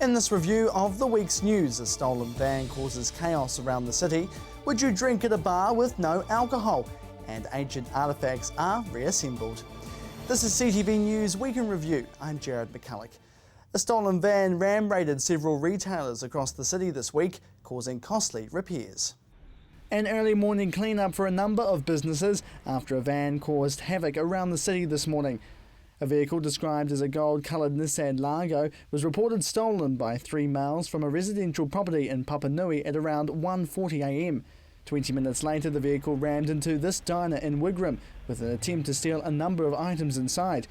In this review of the week's news, a stolen van causes chaos around the city. Would you drink at a bar with no alcohol? And ancient artefacts are reassembled. This is CTV News Week in Review. I'm Jared McCulloch. A stolen van ram-raided several retailers across the city this week, causing costly repairs. An early morning clean-up for a number of businesses after a van caused havoc around the city this morning. A vehicle described as a gold-coloured Nissan Largo was reported stolen by 3 males from a residential property in Papanui at around 1:40 a.m. 20 minutes later, the vehicle rammed into this diner in Wigram with an attempt to steal a number of items inside.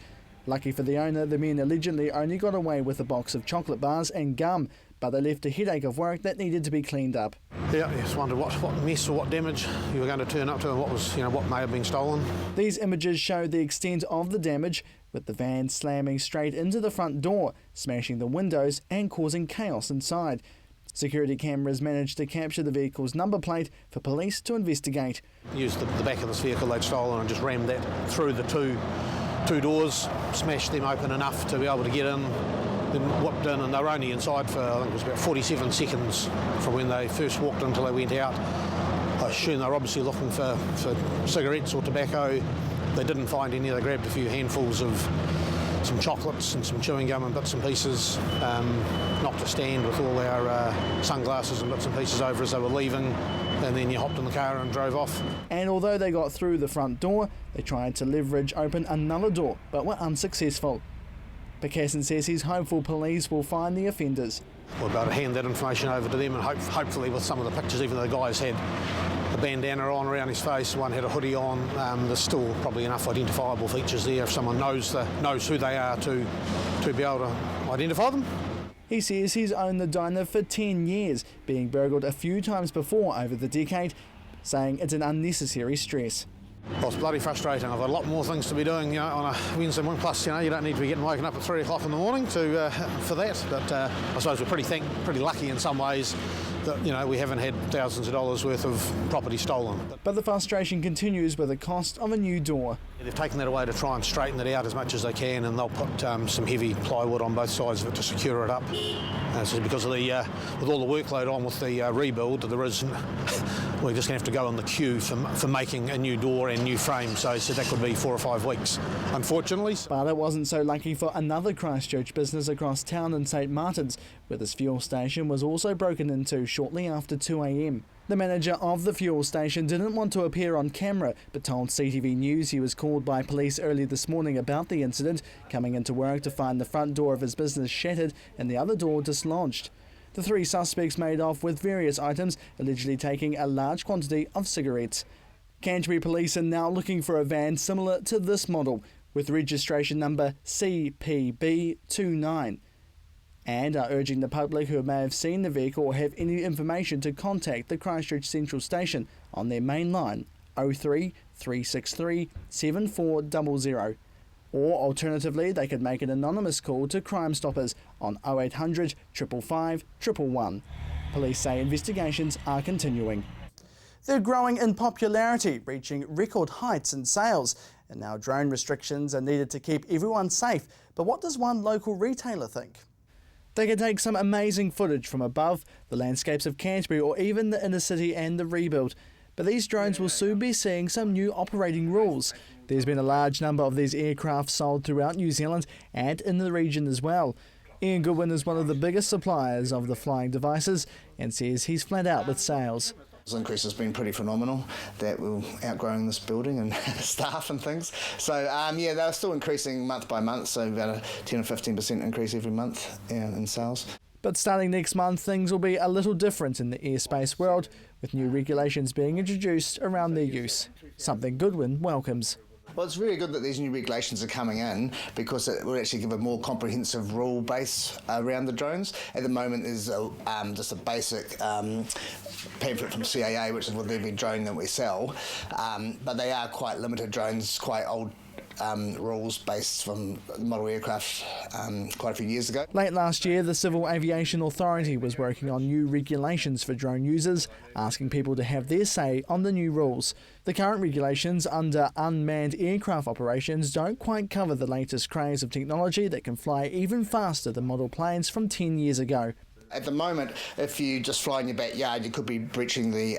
Lucky for the owner, the men allegedly only got away with a box of chocolate bars and gum, but they left a headache of work that needed to be cleaned up. Yeah, I just wondered what mess or what damage you were going to turn up to and what may have been stolen. These images show the extent of the damage, with the van slamming straight into the front door, smashing the windows and causing chaos inside. Security cameras managed to capture the vehicle's number plate for police to investigate. Used the back of this vehicle they'd stolen and just rammed that through the two doors, smashed them open enough to be able to get in, then whipped in, and they were only inside for, I think it was about 47 seconds from when they first walked in until they went out. I assume they were obviously looking for cigarettes or tobacco. They didn't find any. They grabbed a few handfuls of some chocolates and some chewing gum and bits and pieces, knocked a stand with all our sunglasses and bits and pieces over as they were leaving, and then you hopped in the car and drove off. And although they got through the front door, they tried to leverage open another door, but were unsuccessful. Picasson says he's hopeful police will find the offenders. We're about to hand that information over to them, and hopefully with some of the pictures, even though the guys had a bandana on around his face, one had a hoodie on, there's still probably enough identifiable features there if someone knows who they are to be able to identify them. He says he's owned the diner for 10 years, being burgled a few times before over the decade, saying it's an unnecessary stress. Well, it's bloody frustrating. I've got a lot more things to be doing, on a Wednesday morning. Plus, you don't need to be getting woken up at 3 o'clock in the morning for that. But I suppose we're pretty lucky in some ways that we haven't had thousands of dollars worth of property stolen. But the frustration continues with the cost of a new door. They've taken that away to try and straighten it out as much as they can, and they'll put some heavy plywood on both sides of it to secure it up. So because of with all the workload on with the rebuild, we're just going to have to go in the queue for making a new door and new frame. So that could be 4 or 5 weeks, unfortunately. But it wasn't so lucky for another Christchurch business across town in St Martin's, where this fuel station was also broken into shortly after 2 a.m. The manager of the fuel station didn't want to appear on camera, but told CTV News he was called by police early this morning about the incident, coming into work to find the front door of his business shattered and the other door dislodged. The 3 suspects made off with various items, allegedly taking a large quantity of cigarettes. Canterbury police are now looking for a van similar to this model, with registration number CPB29, and are urging the public who may have seen the vehicle or have any information to contact the Christchurch Central Station on their main line 03 363 7400, or alternatively they could make an anonymous call to Crime Stoppers on 0800 555 111. Police say investigations are continuing. They're growing in popularity, reaching record heights in sales, and now drone restrictions are needed to keep everyone safe. But what does one local retailer think? They can take some amazing footage from above, the landscapes of Canterbury or even the inner city and the rebuild. But these drones will soon be seeing some new operating rules. There's been a large number of these aircraft sold throughout New Zealand and in the region as well. Ian Goodwin is one of the biggest suppliers of the flying devices and says he's flat out with sales. The increase has been pretty phenomenal, that we're outgrowing this building and staff and things. So they're still increasing month by month, so about a 10 or 15% increase every month in sales. But starting next month, things will be a little different in the airspace world, with new regulations being introduced around their use, something Goodwin welcomes. Well, it's really good that these new regulations are coming in because it will actually give a more comprehensive rule base around the drones. At the moment, there's just a basic pamphlet from CAA, which is with every drone that we sell, but they are quite limited drones, quite old rules based from model aircraft quite a few years ago. Late last year, the Civil Aviation Authority was working on new regulations for drone users, asking people to have their say on the new rules. The current regulations under unmanned aircraft operations don't quite cover the latest craze of technology that can fly even faster than model planes from 10 years ago. At the moment, if you just fly in your backyard, you could be breaching the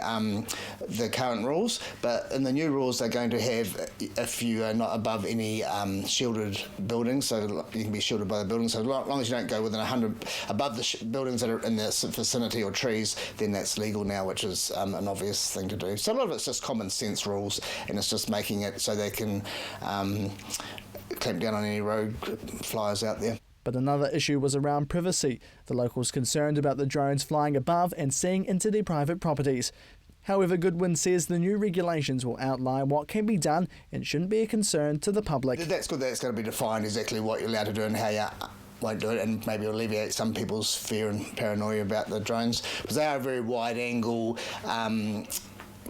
current rules. But in the new rules, they're going to have, if you are not above any shielded buildings, so you can be shielded by the building. So as long as you don't go within 100 above the buildings that are in the vicinity or trees, then that's legal now, which is an obvious thing to do. So a lot of it's just common sense rules, and it's just making it so they can clamp down on any rogue flyers out there. But another issue was around privacy. The locals concerned about the drones flying above and seeing into their private properties. However, Goodwin says the new regulations will outline what can be done and shouldn't be a concern to the public. That's good that it's going to be defined exactly what you're allowed to do and how you won't do it, and maybe alleviate some people's fear and paranoia about the drones, because they are very wide angle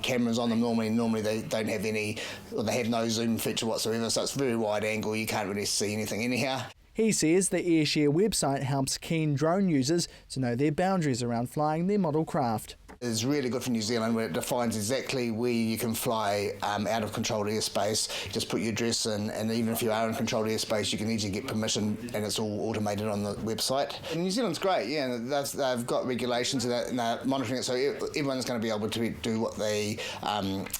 cameras on them. Normally they don't have any, or they have no zoom feature whatsoever, so it's very wide angle, you can't really see anything anyhow. He says the AirShare website helps keen drone users to know their boundaries around flying their model craft. It's really good for New Zealand, where it defines exactly where you can fly out of controlled airspace. You just put your address in, and even if you are in controlled airspace, you can easily get permission, and it's all automated on the website. And New Zealand's great, yeah, and they've got regulations and they're monitoring it, so everyone's going to be able to do what they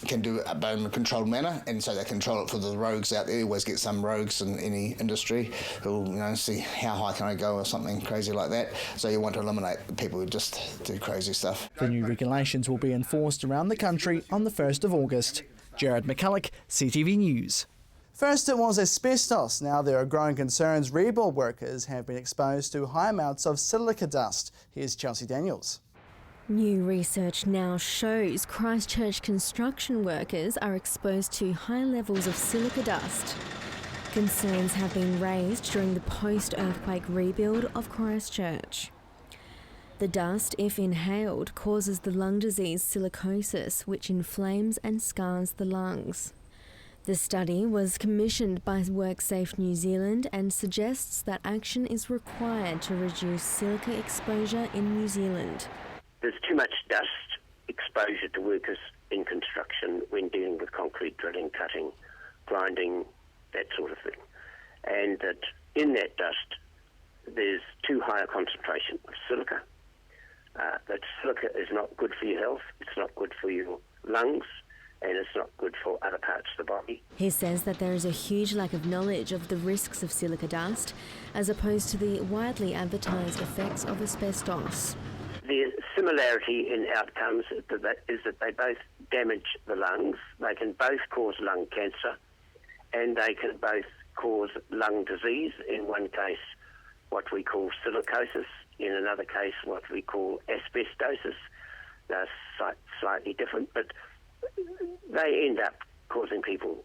can do but in a controlled manner, and so they control it for the rogues out there. You always get some rogues in any industry who'll see how high can I go or something crazy like that. So you want to eliminate the people who just do crazy stuff. The new regulations will be enforced around the country on the 1st of August. Jared McCulloch, CTV News. First it was asbestos, now there are growing concerns rebuild workers have been exposed to high amounts of silica dust. Here's Chelsea Daniels. New research now shows Christchurch construction workers are exposed to high levels of silica dust. Concerns have been raised during the post-earthquake rebuild of Christchurch. The dust, if inhaled, causes the lung disease silicosis, which inflames and scars the lungs. The study was commissioned by WorkSafe New Zealand and suggests that action is required to reduce silica exposure in New Zealand. There's too much dust exposure to workers in construction when dealing with concrete drilling, cutting, grinding, that sort of thing. And that in that dust, there's too high a concentration of silica. That silica is not good for your health, it's not good for your lungs, and it's not good for other parts of the body. He says that there is a huge lack of knowledge of the risks of silica dust, as opposed to the widely advertised effects of asbestos. The similarity in outcomes is that they both damage the lungs, they can both cause lung cancer, and they can both cause lung disease, in one case what we call silicosis, in another case what we call asbestosis. They're slightly different, but they end up causing people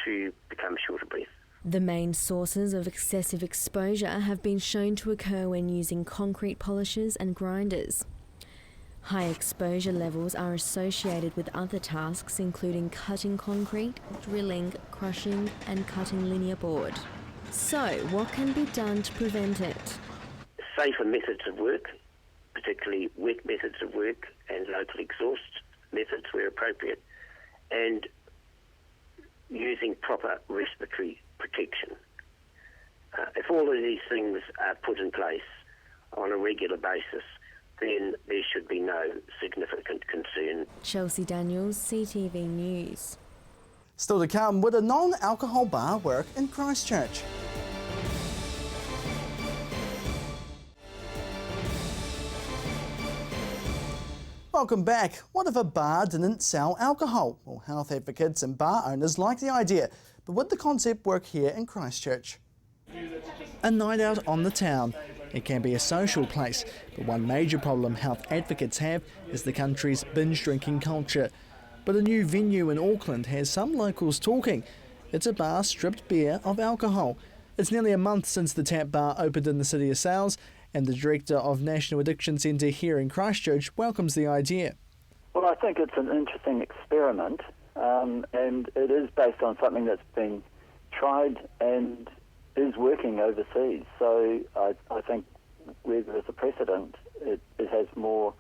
to become short of breath. The main sources of excessive exposure have been shown to occur when using concrete polishers and grinders. High exposure levels are associated with other tasks including cutting concrete, drilling, crushing and cutting linear board. So, what can be done to prevent it? Safer methods of work, particularly wet methods of work and local exhaust methods where appropriate, and using proper respiratory protection. If all of these things are put in place on a regular basis, then there should be no significant concern. Chelsea Daniels, CTV News. Still to come, would a non-alcohol bar work in Christchurch? Welcome back. What if a bar didn't sell alcohol? Well, health advocates and bar owners like the idea, but would the concept work here in Christchurch? A night out on the town. It can be a social place, but one major problem health advocates have is the country's binge drinking culture. But a new venue in Auckland has some locals talking. It's a bar stripped bare of alcohol. It's nearly a month since the tap bar opened in the city of Sales, and the director of National Addiction Centre here in Christchurch welcomes the idea. Well, I think it's an interesting experiment, and it is based on something that's been tried and is working overseas. So I think where there is a precedent, it has more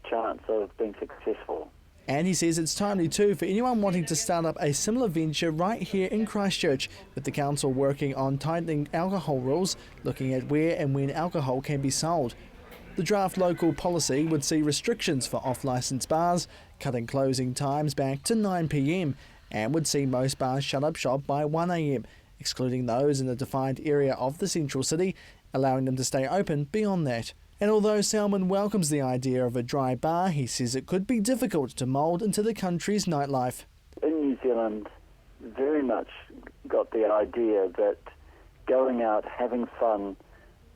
chance of being successful. And he says it's timely too for anyone wanting to start up a similar venture right here in Christchurch, with the council working on tightening alcohol rules, looking at where and when alcohol can be sold. The draft local policy would see restrictions for off-licence bars, cutting closing times back to 9 p.m, and would see most bars shut up shop by 1 a.m, excluding those in a defined area of the central city, allowing them to stay open beyond that. And although Salmon welcomes the idea of a dry bar, he says it could be difficult to mould into the country's nightlife. In New Zealand, very much got the idea that going out, having fun,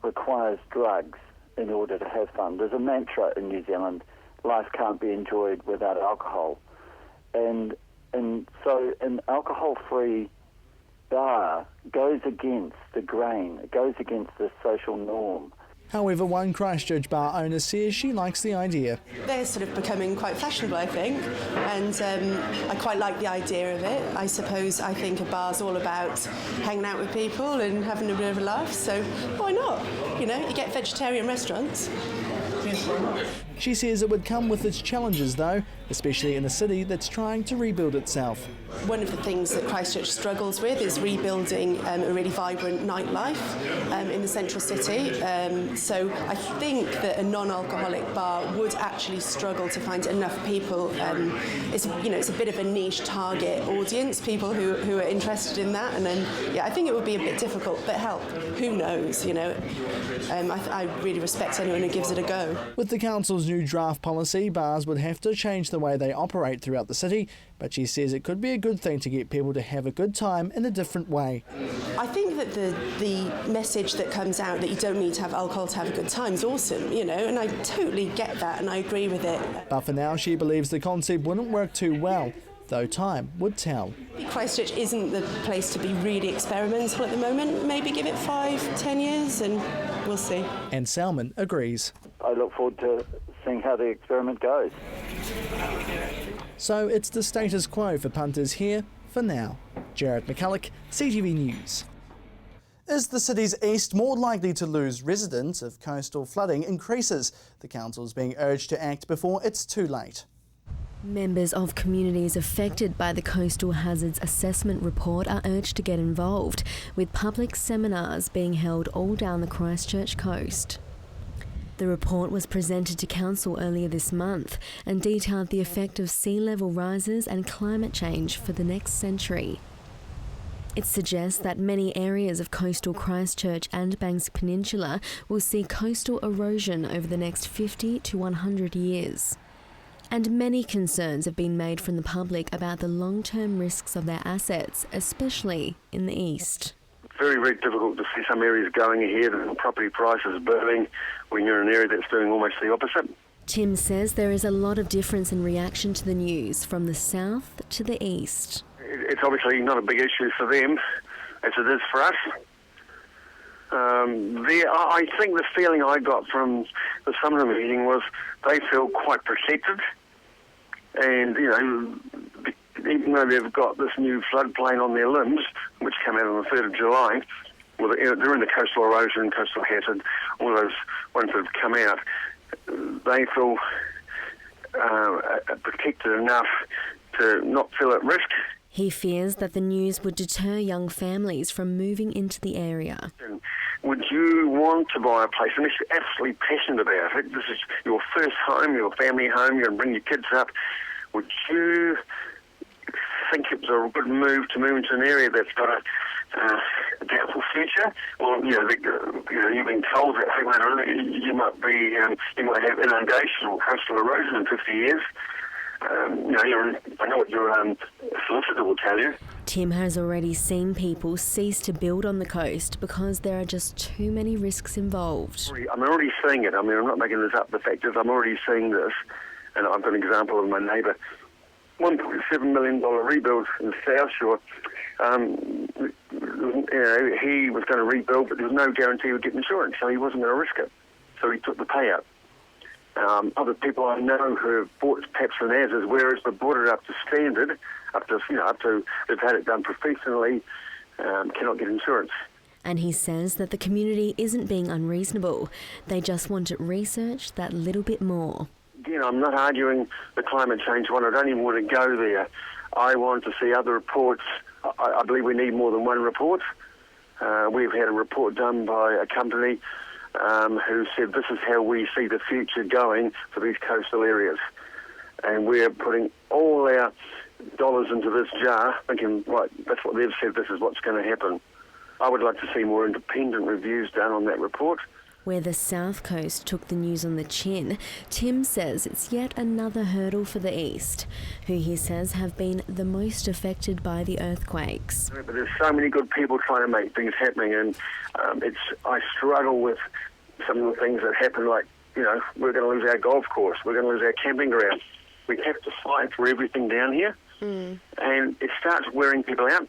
requires drugs in order to have fun. There's a mantra in New Zealand, life can't be enjoyed without alcohol. And so an alcohol-free bar goes against the grain, it goes against the social norm. However, one Christchurch bar owner says she likes the idea. They're sort of becoming quite fashionable, I think, and I quite like the idea of it. I think a bar's all about hanging out with people and having a bit of a laugh, so why not? You know, you get vegetarian restaurants. She says it would come with its challenges though, especially in a city that's trying to rebuild itself. One of the things that Christchurch struggles with is rebuilding a really vibrant nightlife in the central city. So I think that a non-alcoholic bar would actually struggle to find enough people. It's a bit of a niche target audience, people who are interested in that. And then, I think it would be a bit difficult, but help, who knows, I really respect anyone who gives it a go. With the council's new draft policy, bars would have to change the way they operate throughout the city, but she says it could be a good thing to get people to have a good time in a different way. I think that the message that comes out that you don't need to have alcohol to have a good time is awesome, and I totally get that and I agree with it. But for now, she believes the concept wouldn't work too well, though time would tell. Christchurch isn't the place to be really experimental at the moment. Maybe give it 5-10 years and we'll see. And Salmon agrees. I look forward to seeing how the experiment goes. So it's the status quo for punters here for now. Jared McCulloch, CTV News. Is the city's east more likely to lose residents if coastal flooding increases? The council is being urged to act before it's too late. Members of communities affected by the Coastal Hazards Assessment Report are urged to get involved, with public seminars being held all down the Christchurch coast. The report was presented to Council earlier this month and detailed the effect of sea level rises and climate change for the next century. It suggests that many areas of coastal Christchurch and Banks Peninsula will see coastal erosion over the next 50 to 100 years. And many concerns have been made from the public about the long-term risks of their assets, especially in the east. Very, very difficult to see some areas going ahead and property prices booming when you're in an area that's doing almost the opposite. Tim says there is a lot of difference in reaction to the news from the south to the east. It's obviously not a big issue for them as it is for us. I think the feeling I got from the summer meeting was they feel quite protected, and even though they've got this new floodplain on their limbs, which came out on the 3rd of July, well, they're in the coastal erosion, coastal hazard, all those ones that have come out, they feel protected enough to not feel at risk. He fears that the news would deter young families from moving into the area. Would you want to buy a place, unless you're absolutely passionate about it, this is your first home, your family home, you're going to bring your kids up, would you think it was a good move to move into an area that's got a doubtful future? Or, you've been told that, hey, you might have inundation or coastal erosion in 50 years. I know what your solicitor will tell you. Tim has already seen people cease to build on the coast because there are just too many risks involved. I'm already seeing it. I'm not making this up. The fact is, I'm already seeing this, and I've got an example of my neighbour. $1.7 million rebuild in South Shore. He was going to rebuild, but there was no guarantee he would get insurance, so he wasn't going to risk it. So he took the payout. Other people I know who have bought perhaps an as-is, whereas they brought it up to standard, up to they've had it done professionally, cannot get insurance. And he says that the community isn't being unreasonable. They just want it researched that little bit more. Again, I'm not arguing the climate change one. I don't even want to go there. I want to see other reports. I believe we need more than one report. We've had a report done by a company who said this is how we see the future going for these coastal areas. And we're putting all our dollars into this jar, thinking, right, that's what they've said, this is what's going to happen. I would like to see more independent reviews done on that report. Where the South Coast took the news on the chin, Tim says it's yet another hurdle for the East, who he says have been the most affected by the earthquakes. But there's so many good people trying to make things happening, and I struggle with some of the things that happen, like, we're going to lose our golf course, we're going to lose our camping ground. We have to fight for everything down here, and it starts wearing people out.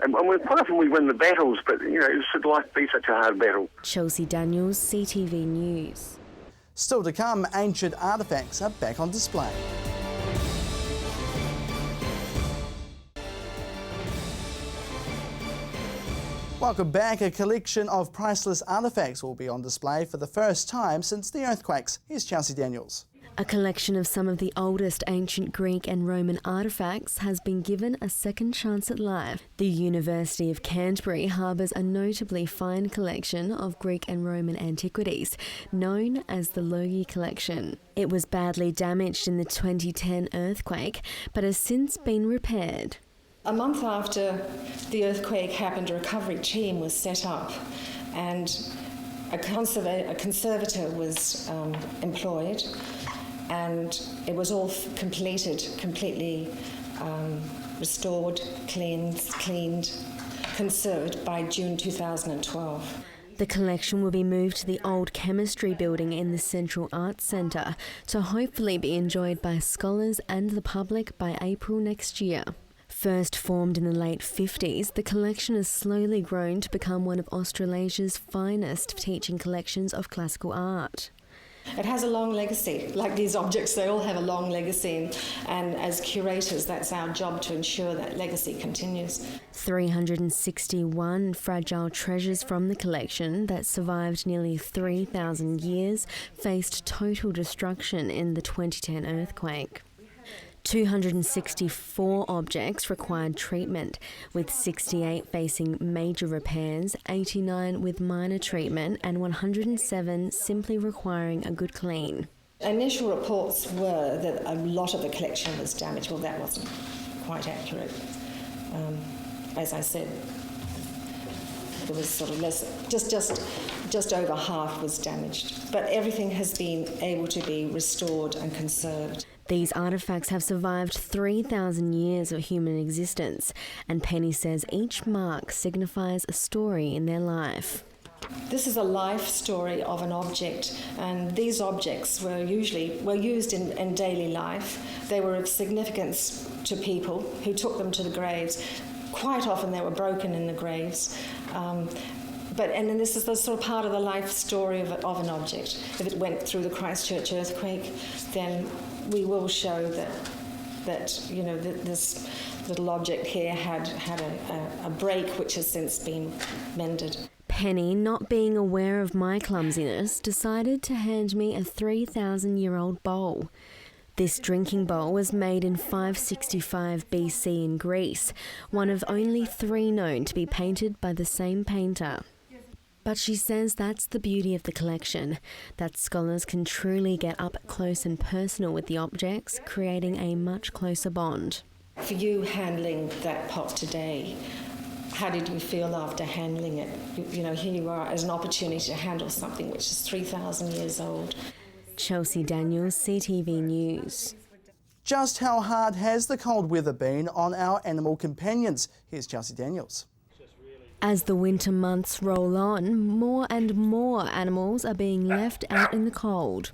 And quite often we win the battles, but, should life be such a hard battle? Chelsea Daniels, CTV News. Still to come, ancient artefacts are back on display. Welcome back. A collection of priceless artefacts will be on display for the first time since the earthquakes. Here's Chelsea Daniels. A collection of some of the oldest ancient Greek and Roman artefacts has been given a second chance at life. The University of Canterbury harbours a notably fine collection of Greek and Roman antiquities, known as the Logie Collection. It was badly damaged in the 2010 earthquake, but has since been repaired. A month after the earthquake happened, a recovery team was set up, and a conservator was employed, and it was all completely restored, cleaned, conserved by June 2012. The collection will be moved to the old chemistry building in the Central Arts Centre to hopefully be enjoyed by scholars and the public by April next year. First formed in the late 50s, the collection has slowly grown to become one of Australasia's finest teaching collections of classical art. It has a long legacy. Like these objects, they all have a long legacy, and as curators, that's our job to ensure that legacy continues. 361 fragile treasures from the collection that survived nearly 3,000 years faced total destruction in the 2010 earthquake. 264 objects required treatment, with 68 facing major repairs, 89 with minor treatment, and 107 simply requiring a good clean. Initial reports were that a lot of the collection was damaged. Well, that wasn't quite accurate. As I said, there was sort of less, just over half was damaged. But everything has been able to be restored and conserved. These artefacts have survived 3,000 years of human existence, and Penny says each mark signifies a story in their life. This is a life story of an object, and these objects were used in daily life. They were of significance to people who took them to the graves. Quite often they were broken in the graves. And then this is the sort of part of the life story of an object. If it went through the Christchurch earthquake, then we will show that this little object here had a break which has since been mended. Penny, not being aware of my clumsiness, decided to hand me a 3,000-year-old bowl. This drinking bowl was made in 565 BC in Greece, one of only 3 known to be painted by the same painter. But she says that's the beauty of the collection, that scholars can truly get up close and personal with the objects, creating a much closer bond. For you handling that pot today, how did you feel after handling it? Here you are as an opportunity to handle something which is 3,000 years old. Chelsea Daniels, CTV News. Just how hard has the cold weather been on our animal companions? Here's Chelsea Daniels. As the winter months roll on, more and more animals are being left out in the cold.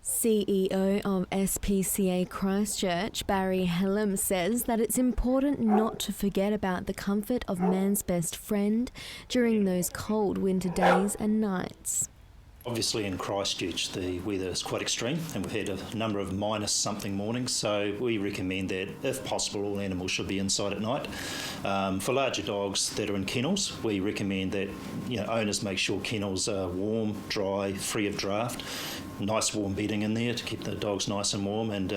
CEO of SPCA Christchurch, Barry Hellam, says that it's important not to forget about the comfort of man's best friend during those cold winter days and nights. Obviously in Christchurch the weather is quite extreme and we've had a number of minus something mornings, so we recommend that if possible all animals should be inside at night. For larger dogs that are in kennels, we recommend that owners make sure kennels are warm, dry, free of draft. Nice warm bedding in there to keep the dogs nice and warm, and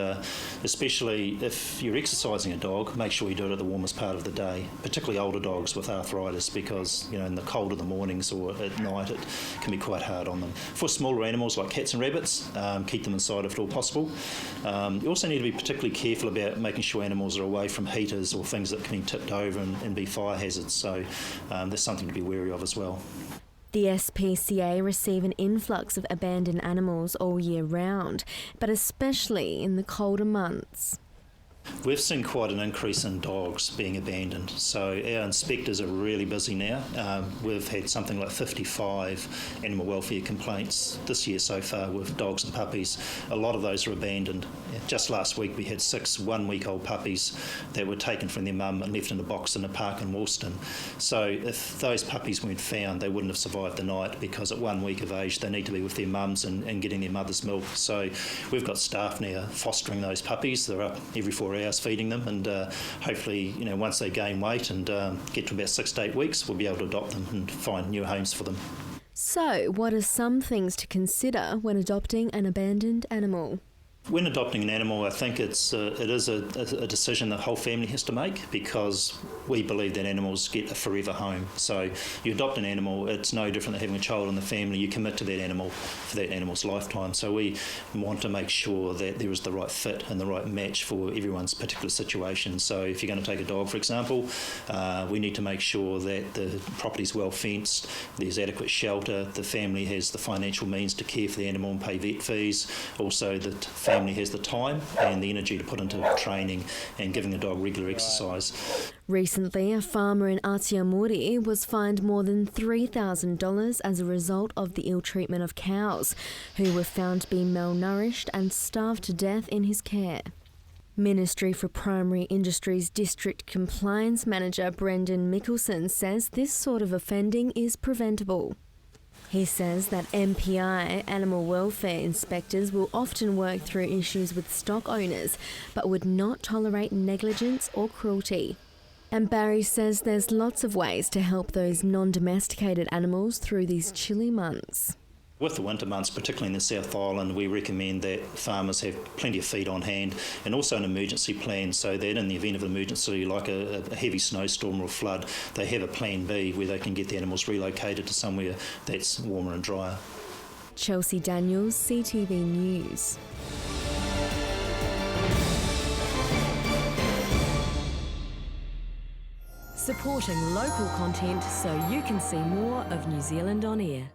especially if you're exercising a dog, make sure you do it at the warmest part of the day, particularly older dogs with arthritis, because in the cold of the mornings or at night it can be quite hard on them. For smaller animals like cats and rabbits, keep them inside if at all possible. You also need to be particularly careful about making sure animals are away from heaters or things that can be tipped over and be fire hazards, so there's something to be wary of as well. The SPCA receive an influx of abandoned animals all year round, but especially in the colder months. We've seen quite an increase in dogs being abandoned, so our inspectors are really busy now. We've had something like 55 animal welfare complaints this year so far with dogs and puppies. A lot of those are abandoned. Just last week we had 6 one-week-old puppies that were taken from their mum and left in a box in a park in Woolston. So if those puppies weren't found, they wouldn't have survived the night, because at 1 week of age they need to be with their mums and getting their mother's milk. So we've got staff now fostering those puppies. They're up every 4 hours feeding them, and hopefully once they gain weight and get to about 6 to 8 weeks, we'll be able to adopt them and find new homes for them. So, what are some things to consider when adopting an abandoned animal? When adopting an animal, I think it is a decision the whole family has to make, because we believe that animals get a forever home. So you adopt an animal, it's no different than having a child in the family. You commit to that animal for that animal's lifetime. So we want to make sure that there is the right fit and the right match for everyone's particular situation. So if you're going to take a dog, for example, we need to make sure that the property's well fenced, there's adequate shelter, the family has the financial means to care for the animal and pay vet fees. Also, the family has the time and the energy to put into training and giving the dog regular exercise. Recently, a farmer in Atiamuri was fined more than $3,000 as a result of the ill treatment of cows, who were found to be malnourished and starved to death in his care. Ministry for Primary Industries District Compliance Manager Brendan Mickelson says this sort of offending is preventable. He says that MPI, animal welfare inspectors, will often work through issues with stock owners, but would not tolerate negligence or cruelty. And Barry says there's lots of ways to help those non-domesticated animals through these chilly months. With the winter months, particularly in the South Island, we recommend that farmers have plenty of feed on hand and also an emergency plan, so that in the event of an emergency like a heavy snowstorm or flood, they have a plan B where they can get the animals relocated to somewhere that's warmer and drier. Chelsea Daniels, CTV News. Supporting local content so you can see more of New Zealand on air.